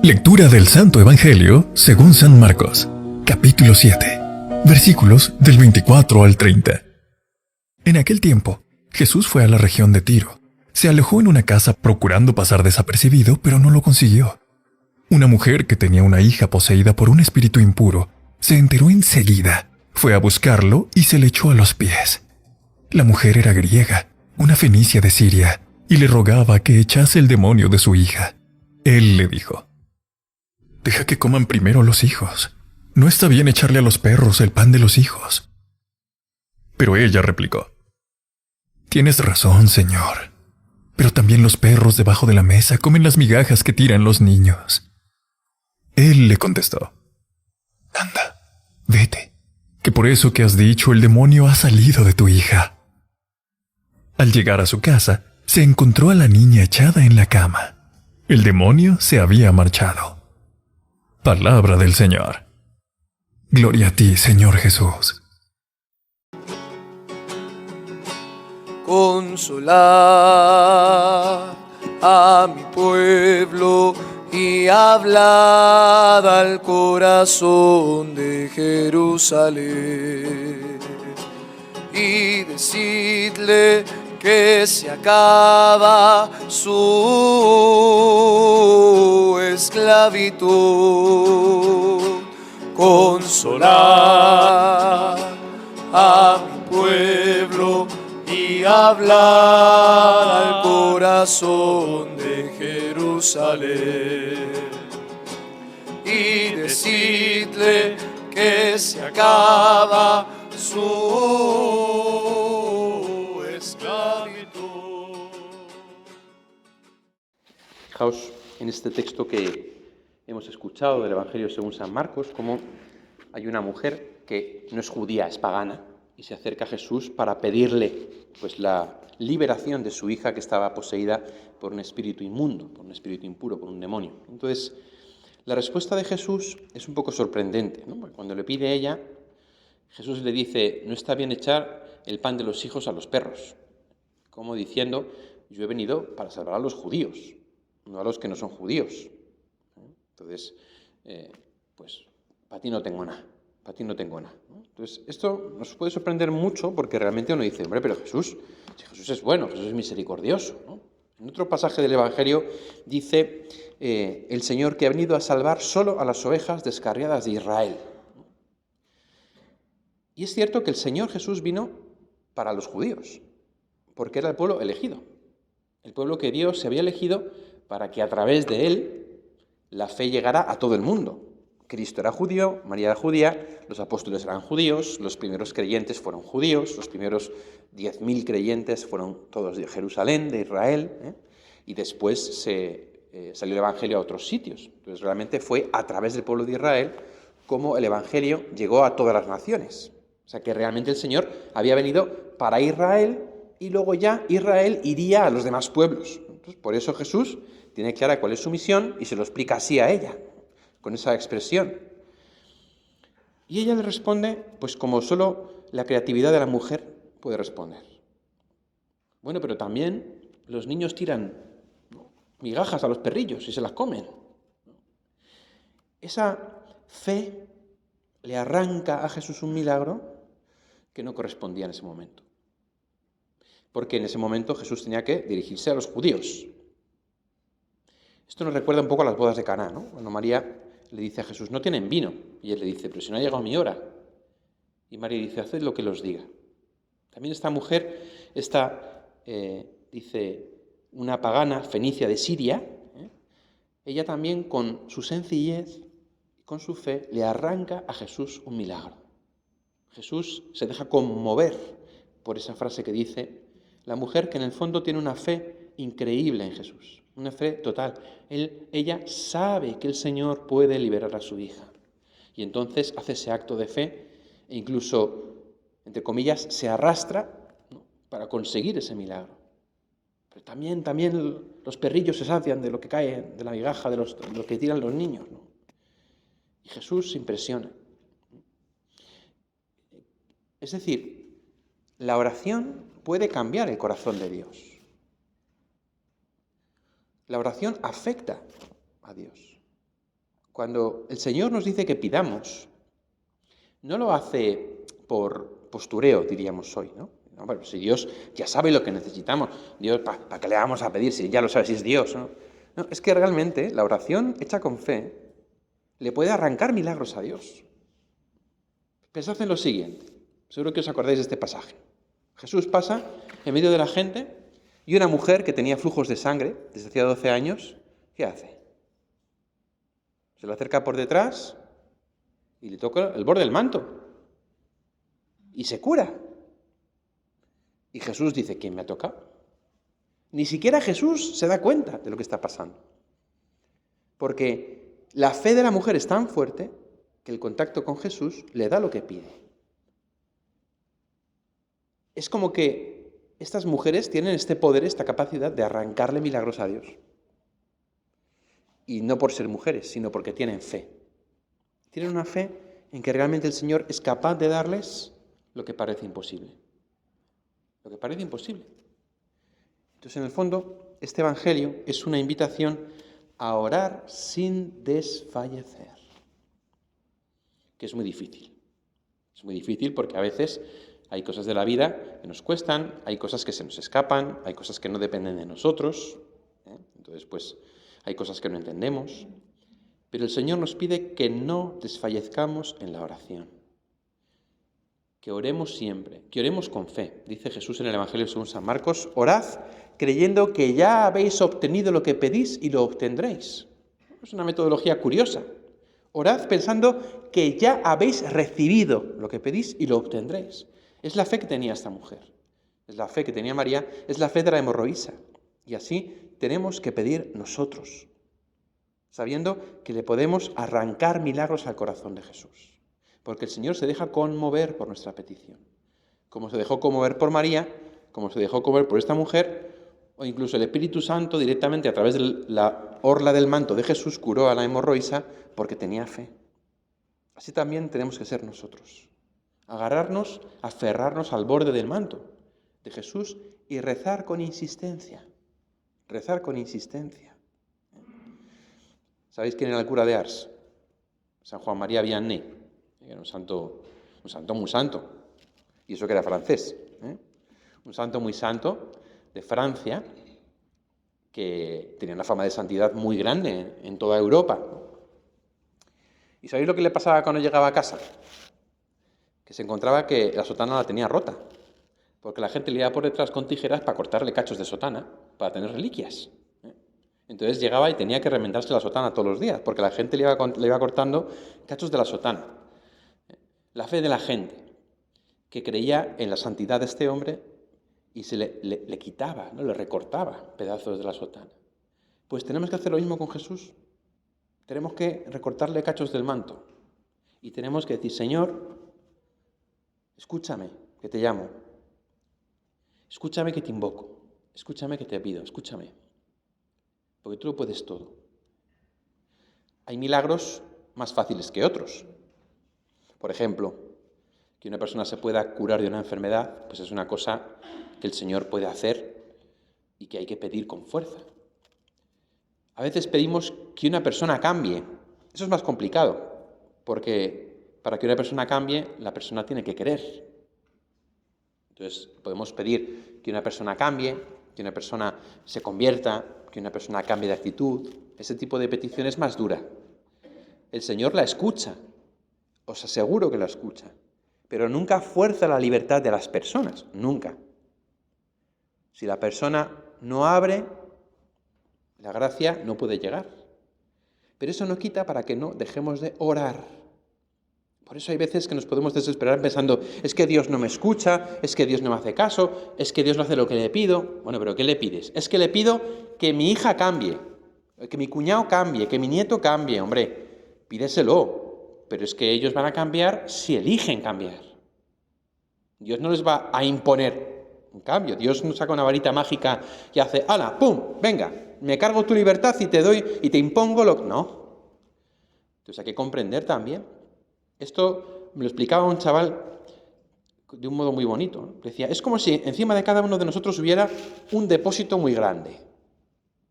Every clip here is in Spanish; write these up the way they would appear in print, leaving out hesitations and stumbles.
Lectura del Santo Evangelio según San Marcos, capítulo 7, versículos del 24 al 30. En aquel tiempo, Jesús fue a la región de Tiro. Se alojó en una casa procurando pasar desapercibido, pero no lo consiguió. Una mujer que tenía una hija poseída por un espíritu impuro se enteró enseguida, fue a buscarlo y se le echó a los pies. La mujer era griega, una fenicia de Siria, y le rogaba que echase el demonio de su hija. Él le dijo: «Deja que coman primero los hijos. No está bien echarle a los perros el pan de los hijos». Pero ella replicó: «Tienes razón, Señor, pero también los perros debajo de la mesa comen las migajas que tiran los niños». Él le contestó: «Anda, vete, que por eso que has dicho el demonio ha salido de tu hija». Al llegar a su casa, se encontró a la niña echada en la cama. El demonio se había marchado. Palabra del Señor. Gloria a ti, Señor Jesús. Consolad a mi pueblo y hablad al corazón de Jerusalén y decidle que se acaba su esclavitud. Consolad a mi pueblo y hablar al corazón de Jerusalén y decidle que se acaba su esclavitud. Fijaos en este texto que hemos escuchado del Evangelio según San Marcos, cómo hay una mujer que no es judía, es pagana, y se acerca a Jesús para pedirle pues la liberación de su hija que estaba poseída por un espíritu inmundo, por un espíritu impuro, por un demonio. Entonces, la respuesta de Jesús es un poco sorprendente, ¿no? Porque cuando le pide a ella, Jesús le dice: no está bien echar el pan de los hijos a los perros, como diciendo: yo he venido para salvar a los judíos, no a los que no son judíos. Entonces, pues, para ti no tengo nada. Para ti no tengo nada, ¿no? Entonces, esto nos puede sorprender mucho porque realmente uno dice: hombre, pero Jesús, si Jesús es bueno, Jesús es misericordioso, ¿no? En otro pasaje del Evangelio dice el Señor que ha venido a salvar solo a las ovejas descarriadas de Israel. Y es cierto que el Señor Jesús vino para los judíos, porque era el pueblo elegido, el pueblo que Dios se había elegido para que a través de él la fe llegara a todo el mundo. Cristo era judío, María era judía, los apóstoles eran judíos, los primeros creyentes fueron judíos, los primeros 10.000 creyentes fueron todos de Jerusalén, de Israel, y después salió el Evangelio a otros sitios. Entonces realmente fue a través del pueblo de Israel como el Evangelio llegó a todas las naciones. O sea que realmente el Señor había venido para Israel y luego ya Israel iría a los demás pueblos. Entonces, por eso Jesús tiene clara cuál es su misión y se lo explica así a ella, con esa expresión. Y ella le responde, pues como solo la creatividad de la mujer puede responder. Bueno, pero también los niños tiran migajas a los perrillos y se las comen. Esa fe le arranca a Jesús un milagro que no correspondía en ese momento. Porque en ese momento Jesús tenía que dirigirse a los judíos. Esto nos recuerda un poco a las bodas de Caná, ¿no? Cuando María le dice a Jesús: no tienen vino. Y él le dice: pero si no ha llegado mi hora. Y María dice: haced lo que los diga. También esta mujer, dice, una pagana fenicia de Siria, ella también con su sencillez y con su fe le arranca a Jesús un milagro. Jesús se deja conmover por esa frase que dice la mujer, que en el fondo tiene una fe increíble en Jesús, una fe total. Ella sabe que el Señor puede liberar a su hija y entonces hace ese acto de fe e incluso, entre comillas, se arrastra, ¿no?, para conseguir ese milagro. Pero también los perrillos se sacian de lo que cae, de la migaja, de lo que tiran los niños, ¿no? Y Jesús se impresiona. Es decir, la oración puede cambiar el corazón de Dios. La oración afecta a Dios. Cuando el Señor nos dice que pidamos, no lo hace por postureo, diríamos hoy, ¿no? No, bueno, si Dios ya sabe lo que necesitamos, Dios, ¿para qué le vamos a pedir si ya lo sabe, si es Dios, ¿no? No, es que realmente la oración hecha con fe le puede arrancar milagros a Dios. Pensad en lo siguiente, seguro que os acordáis de este pasaje. Jesús pasa en medio de la gente y una mujer que tenía flujos de sangre desde hacía 12 años, ¿qué hace? Se le acerca por detrás y le toca el borde del manto y se cura. Y Jesús dice, ¿quién me ha tocado? Ni siquiera Jesús se da cuenta de lo que está pasando. Porque la fe de la mujer es tan fuerte que el contacto con Jesús le da lo que pide. Es como que estas mujeres tienen este poder, esta capacidad de arrancarle milagros a Dios. Y no por ser mujeres, sino porque tienen fe. Tienen una fe en que realmente el Señor es capaz de darles lo que parece imposible. Lo que parece imposible. Entonces, en el fondo, este Evangelio es una invitación a orar sin desfallecer, que es muy difícil. Es muy difícil porque a veces hay cosas de la vida que nos cuestan, hay cosas que se nos escapan, hay cosas que no dependen de nosotros, Entonces, pues, hay cosas que no entendemos. Pero el Señor nos pide que no desfallezcamos en la oración. Que oremos siempre, que oremos con fe. Dice Jesús en el Evangelio según San Marcos, orad creyendo que ya habéis obtenido lo que pedís y lo obtendréis. Es una metodología curiosa. Orad pensando que ya habéis recibido lo que pedís y lo obtendréis. Es la fe que tenía esta mujer. Es la fe que tenía María, es la fe de la hemorroísa. Y así tenemos que pedir nosotros, sabiendo que le podemos arrancar milagros al corazón de Jesús. Porque el Señor se deja conmover por nuestra petición. Como se dejó conmover por María, como se dejó conmover por esta mujer, o incluso el Espíritu Santo directamente a través de la orla del manto de Jesús curó a la hemorroísa porque tenía fe. Así también tenemos que ser nosotros. Agarrarnos, aferrarnos al borde del manto de Jesús y rezar con insistencia. Rezar con insistencia. ¿Sabéis quién era el cura de Ars? San Juan María Vianney. Era un santo muy santo. Y eso que era francés. Un santo muy santo de Francia, que tenía una fama de santidad muy grande en toda Europa. ¿Y sabéis lo que le pasaba cuando llegaba a casa? Que se encontraba que la sotana la tenía rota, porque la gente le iba por detrás con tijeras para cortarle cachos de sotana, para tener reliquias. Entonces llegaba y tenía que remendarse la sotana todos los días, porque la gente le iba cortando cachos de la sotana. La fe de la gente, que creía en la santidad de este hombre y se le quitaba, ¿no? Le recortaba pedazos de la sotana. Pues tenemos que hacer lo mismo con Jesús. Tenemos que recortarle cachos del manto. Y tenemos que decir, Señor, escúchame, que te llamo. Escúchame que te invoco. Escúchame que te pido, escúchame. Porque tú lo puedes todo. Hay milagros más fáciles que otros. Por ejemplo, que una persona se pueda curar de una enfermedad, pues es una cosa que el Señor puede hacer y que hay que pedir con fuerza. A veces pedimos que una persona cambie. Eso es más complicado, porque para que una persona cambie, la persona tiene que querer. Entonces, podemos pedir que una persona cambie, que una persona se convierta, que una persona cambie de actitud. Ese tipo de petición es más dura. El Señor la escucha, os aseguro que la escucha, pero nunca fuerza la libertad de las personas, nunca. Si la persona no abre, la gracia no puede llegar. Pero eso no quita para que no dejemos de orar. Por eso hay veces que nos podemos desesperar pensando, es que Dios no me escucha, es que Dios no me hace caso, es que Dios no hace lo que le pido. Bueno, pero ¿qué le pides? Es que le pido que mi hija cambie, que mi cuñado cambie, que mi nieto cambie. Hombre, pídeselo. Pero es que ellos van a cambiar si eligen cambiar. Dios no les va a imponer un cambio. Dios no saca una varita mágica y hace, ¡hala, pum! Venga, me cargo tu libertad y te doy y te impongo lo que... No. Entonces hay que comprender también. Esto me lo explicaba un chaval de un modo muy bonito, ¿no? Decía, es como si encima de cada uno de nosotros hubiera un depósito muy grande.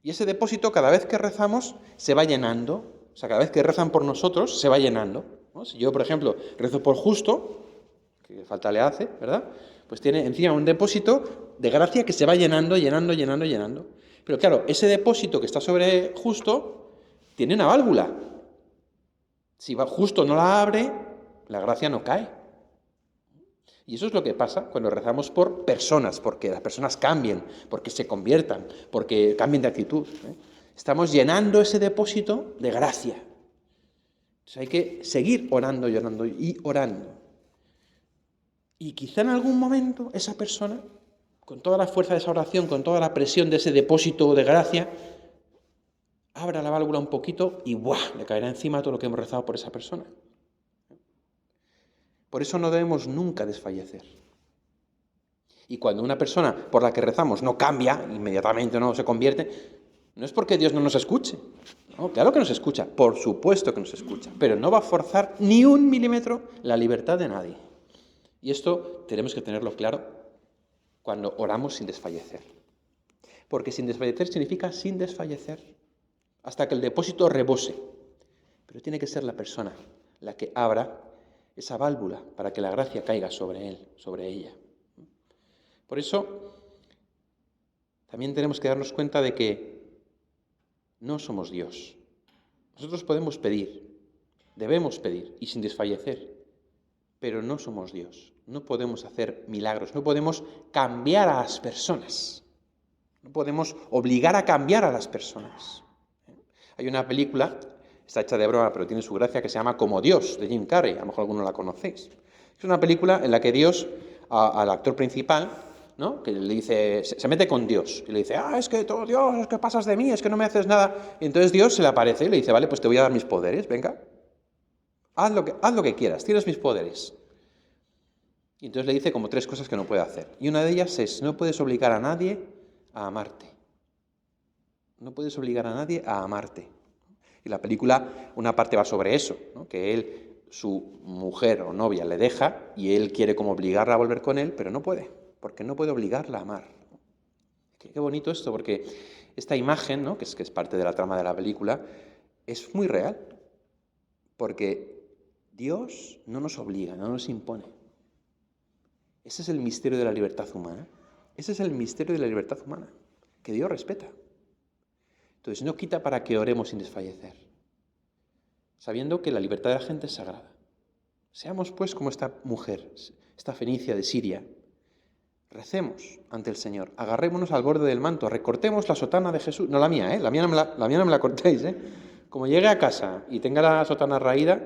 Y ese depósito, cada vez que rezamos, se va llenando O sea, cada vez que rezan por nosotros, se va llenando, ¿no? Si yo, por ejemplo, rezo por Justo, que falta le hace, ¿verdad? Pues tiene encima un depósito de gracia que se va llenando, llenando, llenando, llenando. Pero claro, ese depósito que está sobre Justo tiene una válvula. Si Justo no la abre, la gracia no cae. Y eso es lo que pasa cuando rezamos por personas, porque las personas cambien, porque se conviertan, porque cambien de actitud, ¿eh? Estamos llenando ese depósito de gracia. Entonces hay que seguir orando y orando y orando. Y quizá en algún momento esa persona, con toda la fuerza de esa oración, con toda la presión de ese depósito de gracia, abra la válvula un poquito y ¡buah!, le caerá encima todo lo que hemos rezado por esa persona. Por eso no debemos nunca desfallecer. Y cuando una persona por la que rezamos no cambia, inmediatamente no se convierte, no es porque Dios no nos escuche. No, claro que nos escucha, por supuesto que nos escucha, pero no va a forzar ni un milímetro la libertad de nadie. Y esto tenemos que tenerlo claro cuando oramos sin desfallecer. Porque sin desfallecer significa sin desfallecer, hasta que el depósito rebose. Pero tiene que ser la persona la que abra esa válvula para que la gracia caiga sobre él, sobre ella. Por eso, también tenemos que darnos cuenta de que no somos Dios. Nosotros podemos pedir, debemos pedir, y sin desfallecer, pero no somos Dios. No podemos hacer milagros, no podemos cambiar a las personas. No podemos obligar a cambiar a las personas. Hay una película, está hecha de broma, pero tiene su gracia, que se llama Como Dios, de Jim Carrey. A lo mejor algunos la conocéis. Es una película en la que Dios, al actor principal, ¿no?, que le dice, se mete con Dios y le dice, es que todo Dios, es que pasas de mí, es que no me haces nada. Y entonces Dios se le aparece y le dice, vale, pues te voy a dar mis poderes, venga, haz lo que quieras, tienes mis poderes. Y entonces le dice como 3 cosas que no puede hacer. Y una de ellas es, no puedes obligar a nadie a amarte. No puedes obligar a nadie a amarte. Y la película, una parte va sobre eso, ¿no?, que él, su mujer o novia le deja y él quiere como obligarla a volver con él, pero no puede, porque no puede obligarla a amar. Qué bonito esto, porque esta imagen, ¿no?, que es parte de la trama de la película, es muy real, porque Dios no nos obliga, no nos impone. Ese es el misterio de la libertad humana. Ese es el misterio de la libertad humana, que Dios respeta. Entonces no quita para que oremos sin desfallecer, sabiendo que la libertad de la gente es sagrada. Seamos pues como esta mujer, esta fenicia de Siria. Recemos ante el Señor, agarrémonos al borde del manto, recortemos la sotana de Jesús. No la mía, la mía no me la cortéis, Como llegue a casa y tenga la sotana raída,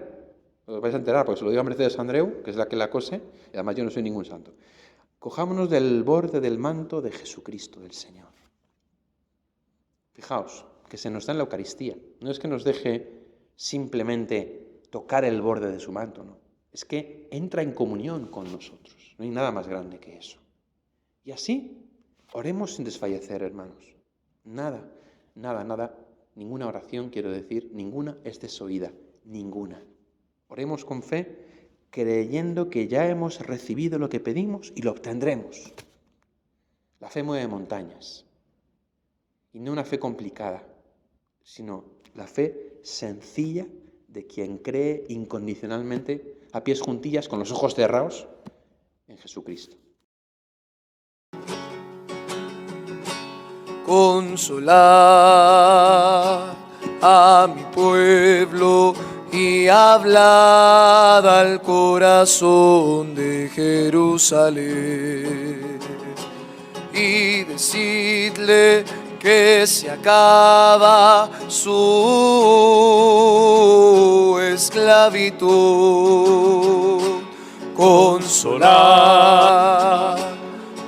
os vais a enterar, porque se lo digo a Mercedes Andreu, que es la que la cose, y además yo no soy ningún santo. Cojámonos del borde del manto de Jesucristo, del Señor. Fijaos, que se nos da en la Eucaristía. No es que nos deje simplemente tocar el borde de su manto, no. Es que entra en comunión con nosotros. No hay nada más grande que eso. Y así, oremos sin desfallecer, hermanos. Nada, ninguna oración, quiero decir, ninguna es desoída, ninguna. Oremos con fe, creyendo que ya hemos recibido lo que pedimos y lo obtendremos. La fe mueve montañas. Y no una fe complicada, sino la fe sencilla de quien cree incondicionalmente, a pies juntillas, con los ojos cerrados, en Jesucristo. Consolad a mi pueblo y hablad al corazón de Jerusalén y decidle que se acaba su esclavitud. Consolad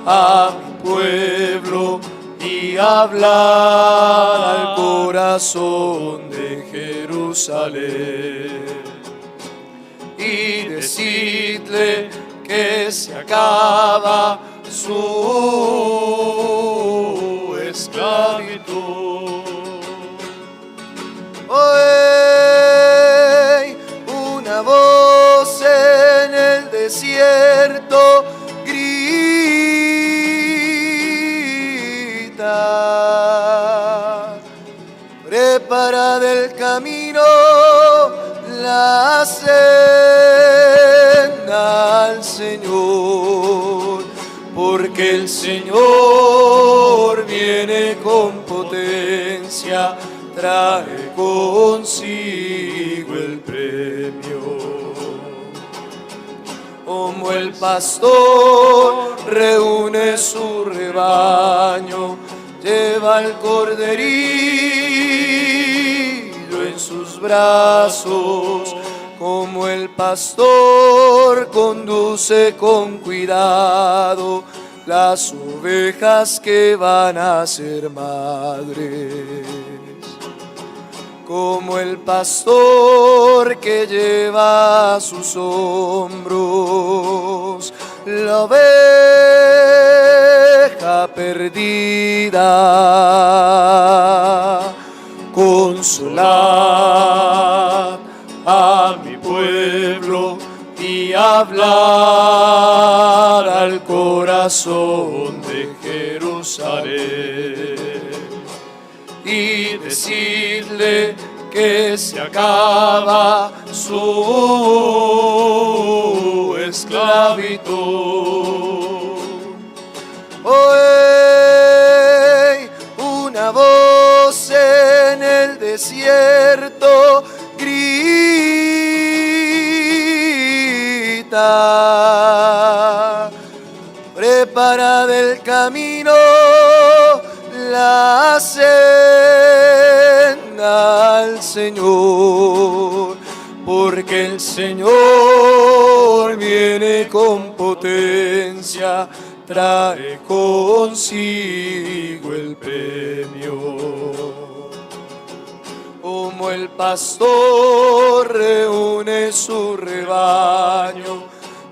a mi pueblo y hablad al corazón de Jerusalén y decidle que se acaba su esclavitud. Hoy una voz en el desierto grita, prepárate Preparad el camino, la senda al Señor, porque el Señor viene con potencia, trae consigo el premio. Como el pastor reúne su rebaño, lleva el corderillo en sus brazos. Como el pastor conduce con cuidado las ovejas que van a ser madres. Como el pastor que lleva a sus hombros la oveja perdida. Consolad a mi pueblo y hablar al corazón de Jerusalén y decirle que se acaba su esclavitud. Oye, una voz en el desierto grita: preparad el camino, la senda al Señor, porque el Señor viene con potencia, trae consigo el premio. Como el pastor reúne su rebaño,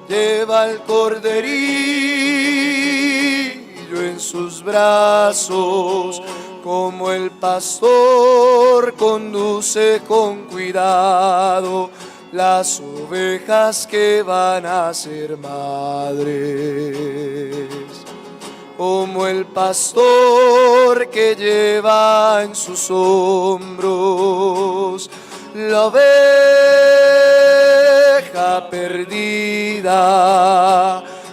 lleva el corderillo en sus brazos. Como el pastor conduce con cuidado las ovejas que van a ser madres. Como el pastor que lleva en sus hombros la oveja perdida.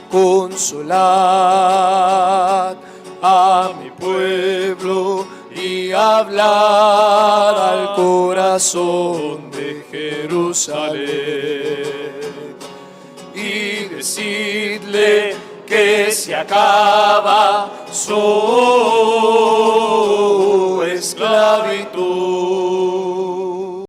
Consolad a mi pueblo y hablad al corazón de Jerusalén y decidle que se acaba su esclavitud.